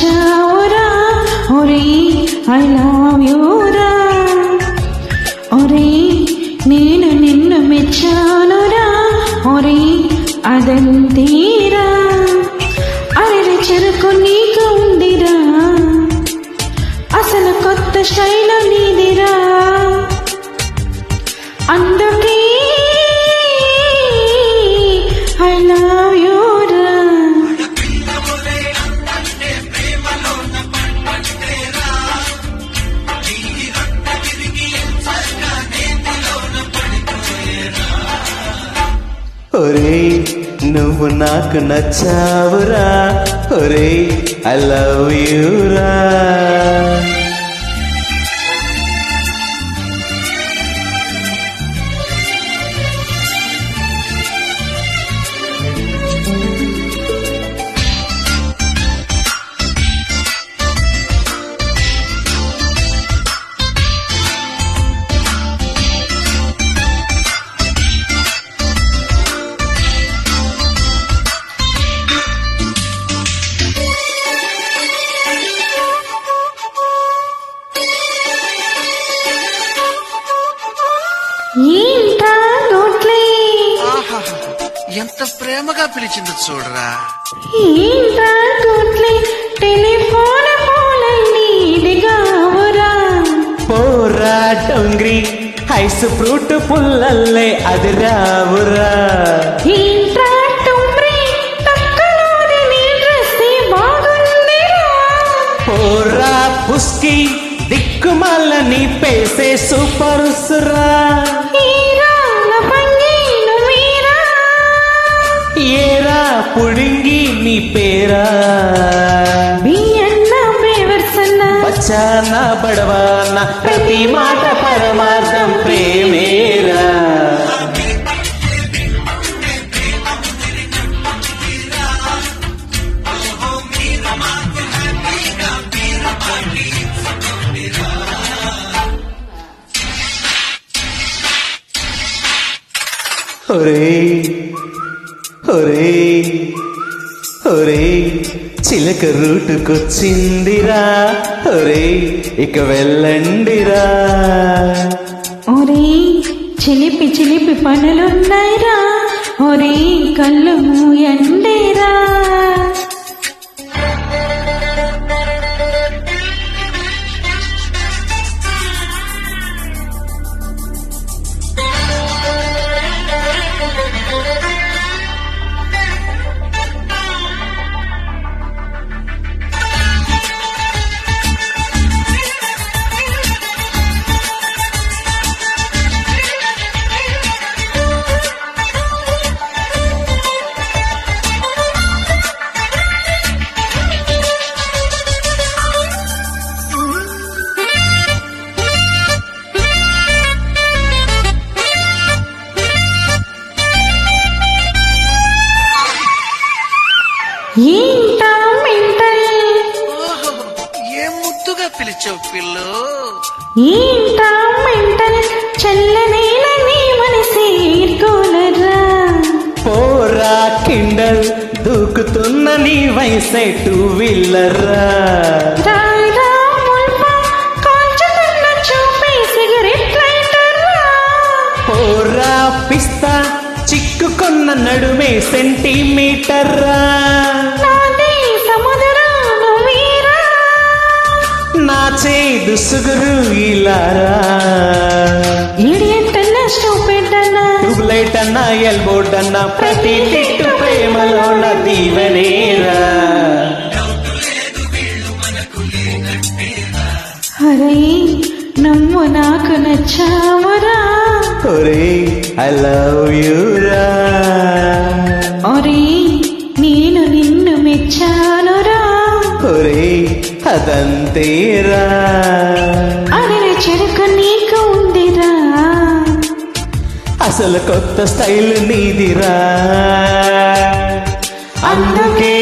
నచ్చావురా ఒరే I love యూరా ఒరే నేను నిన్ను మెచ్చానురా ఒరే అదంతేరా అరే చెరుకు నీకు ఉందిరా అసలు కొత్త శైల నీదిరా అందుకే ఐ లవ్ యూరా ఒరే నువ్వు నాకు నచ్చావురా ఒరే ఐ లవ్ యూరా ఏంటా నోట్లే ఎంత ప్రేమగా పిలిచింది చూడరా. ఏంటా నోట్లే టెలిఫోన్ పోలన్నీడిగావురా పోరా డొంగ్రి ఐస్ ఫ్రూట్ పుల్లల్లే అది రావురా ఏంట్రా టుంబ్రి తక్కలోని నీ డ్రెస్సే బాగుందిరా పోరా పుస్కి దిక్కుమల్ల నీ పేసే సూపర్ సురా ఈరాల పంగీను మీరా ఏరా పుడింగి నీ పేరా బియ్యన్న బేవర్సన్న బచ్చానా బడవానా ప్రతి మాట పరమార్థం ప్రేమేరా ఒరే ఒరే ఒరే చిలక రూటుకొచ్చిందిరా ఒరే ఇక వెళ్ళండిరా ఒరే చిలిపి చిలిపి పనులున్నాయిరా ఒరే కళ్ళు మూయండిరా ఏంటా మెంటల్ ఓహో, ఏం ముద్దుగా పిలిచావు పిల్లు. ఏంటా మెంటల్ చల్లనేల నీ మనసేర్కోలరా పోరా కిండల్ దూకుతున్న నీ వయసే టూ వీలర్రా రాయిరా ముల్పా కాల్చుతున్న చూపే సిగరెట్ లైటర్రా పోరా పిస్తా చిక్కుకున్న నడుమే సెంటీమీటర్రా నాదే సముద్రం నువ్వేరా నా చేదు సుగురు ఇలారా ఇడియట్ అన్న స్టూపిడ్ అన్న ట్యూబ్లైట్ అన్నా ఎల్బోర్డ్ అన్నా ప్రతి తిట్టు ప్రేమలో నా దీవెనేరా అరే నమ్ము నాకు నచ్చావురా ఒరే ఐ లవ్ యూరా ఒరే నేను నిన్ను మెచ్చానురా ఒరే అదంతేరా అరే చెరుకు నీకు ఉందిరా అసలు కొత్త స్టైల్ నీదిరా అందుకే